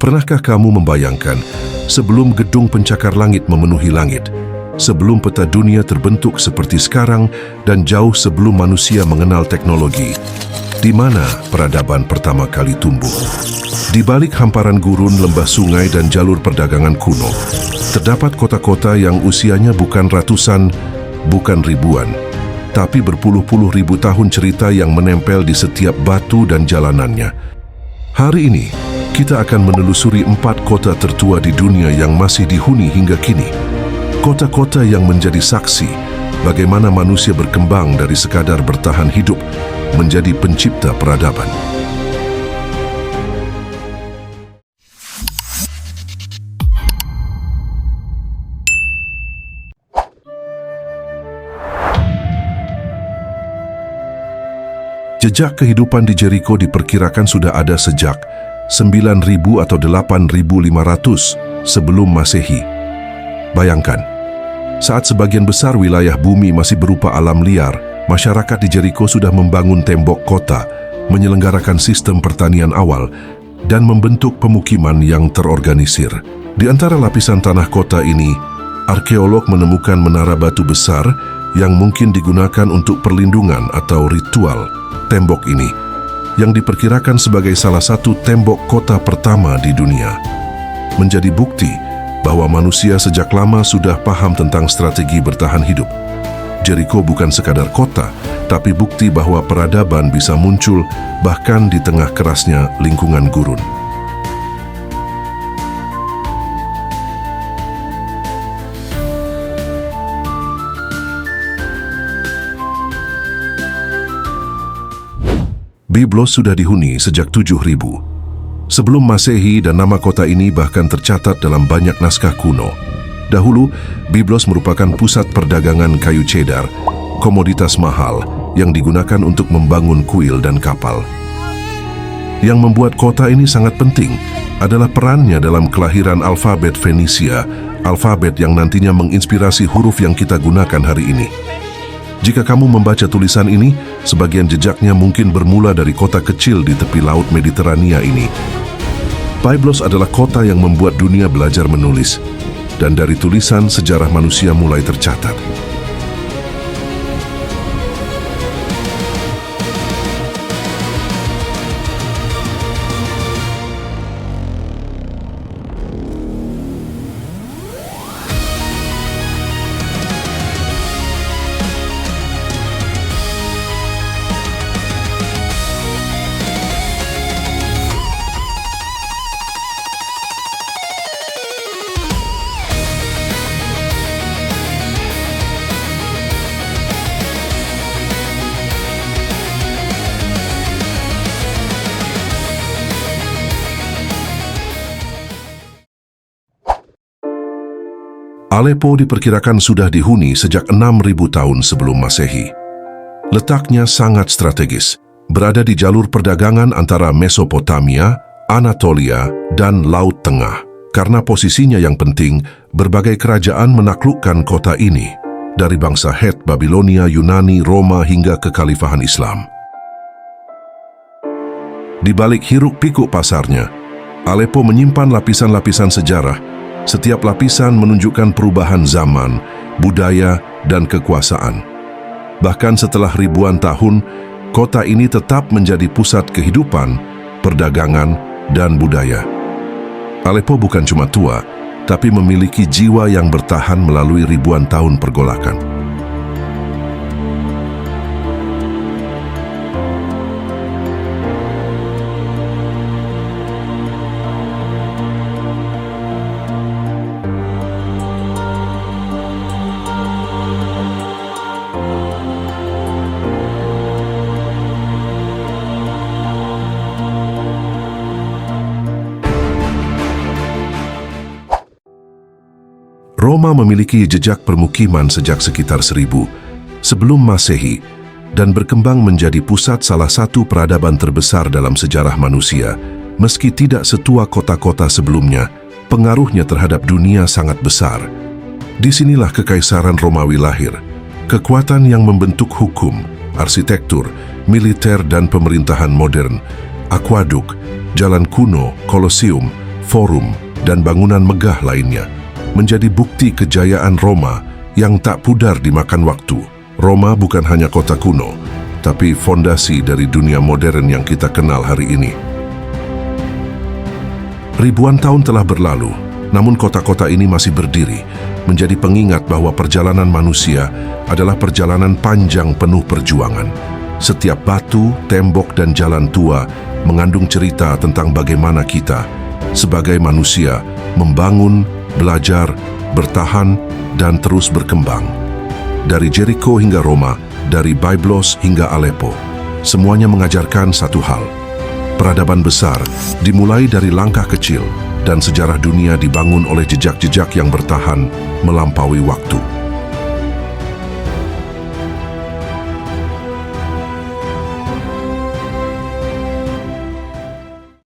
Pernahkah kamu membayangkan, sebelum gedung pencakar langit memenuhi langit, sebelum peta dunia terbentuk seperti sekarang dan jauh sebelum manusia mengenal teknologi, di mana peradaban pertama kali tumbuh? Di balik hamparan gurun, lembah sungai dan jalur perdagangan kuno, terdapat kota-kota yang usianya bukan ratusan, bukan ribuan, tapi berpuluh-puluh ribu tahun cerita yang menempel di setiap batu dan jalanannya. Hari ini, kita akan menelusuri 4 kota tertua di dunia yang masih dihuni hingga kini. Kota-kota yang menjadi saksi bagaimana manusia berkembang dari sekadar bertahan hidup menjadi pencipta peradaban. Jejak kehidupan di Jericho diperkirakan sudah ada sejak 9.000 atau 8.500 sebelum Masehi. Bayangkan, saat sebagian besar wilayah bumi masih berupa alam liar, masyarakat di Jericho sudah membangun tembok kota, menyelenggarakan sistem pertanian awal, dan membentuk pemukiman yang terorganisir. Di antara lapisan tanah kota ini, arkeolog menemukan menara batu besar yang mungkin digunakan untuk perlindungan atau ritual. Tembok ini yang diperkirakan sebagai salah satu tembok kota pertama di dunia, menjadi bukti bahwa manusia sejak lama sudah paham tentang strategi bertahan hidup. Jericho bukan sekadar kota, tapi bukti bahwa peradaban bisa muncul bahkan di tengah kerasnya lingkungan gurun. Byblos sudah dihuni sejak 7.000 sebelum Masehi dan nama kota ini bahkan tercatat dalam banyak naskah kuno. Dahulu, Byblos merupakan pusat perdagangan kayu cedar, komoditas mahal yang digunakan untuk membangun kuil dan kapal. Yang membuat kota ini sangat penting adalah perannya dalam kelahiran alfabet Fenisia, alfabet yang nantinya menginspirasi huruf yang kita gunakan hari ini. Jika kamu membaca tulisan ini, sebagian jejaknya mungkin bermula dari kota kecil di tepi laut Mediterania ini. Byblos adalah kota yang membuat dunia belajar menulis, dan dari tulisan sejarah manusia mulai tercatat. Aleppo diperkirakan sudah dihuni sejak 6.000 tahun sebelum Masehi. Letaknya sangat strategis, berada di jalur perdagangan antara Mesopotamia, Anatolia, dan Laut Tengah. Karena posisinya yang penting, berbagai kerajaan menaklukkan kota ini, dari bangsa Het, Babilonia, Yunani, Roma, hingga kekhalifahan Islam. Di balik hiruk-pikuk pasarnya, Aleppo menyimpan lapisan-lapisan sejarah. Setiap lapisan menunjukkan perubahan zaman, budaya, dan kekuasaan. Bahkan setelah ribuan tahun, kota ini tetap menjadi pusat kehidupan, perdagangan, dan budaya. Aleppo bukan cuma tua, tapi memiliki jiwa yang bertahan melalui ribuan tahun pergolakan. Roma memiliki jejak permukiman sejak sekitar 1000 sebelum Masehi dan berkembang menjadi pusat salah satu peradaban terbesar dalam sejarah manusia. Meski tidak setua kota-kota sebelumnya, pengaruhnya terhadap dunia sangat besar. Disinilah Kekaisaran Romawi lahir, kekuatan yang membentuk hukum, arsitektur, militer dan pemerintahan modern, akuaduk, jalan kuno, Kolosium, forum, dan bangunan megah lainnya menjadi bukti kejayaan Roma yang tak pudar dimakan waktu. Roma bukan hanya kota kuno, tapi fondasi dari dunia modern yang kita kenal hari ini. Ribuan tahun telah berlalu, namun kota-kota ini masih berdiri, menjadi pengingat bahwa perjalanan manusia adalah perjalanan panjang penuh perjuangan. Setiap batu, tembok, dan jalan tua mengandung cerita tentang bagaimana kita, sebagai manusia, membangun, belajar, bertahan, dan terus berkembang. Dari Jericho hingga Roma, dari Byblos hingga Aleppo, semuanya mengajarkan satu hal. Peradaban besar dimulai dari langkah kecil, dan sejarah dunia dibangun oleh jejak-jejak yang bertahan melampaui waktu.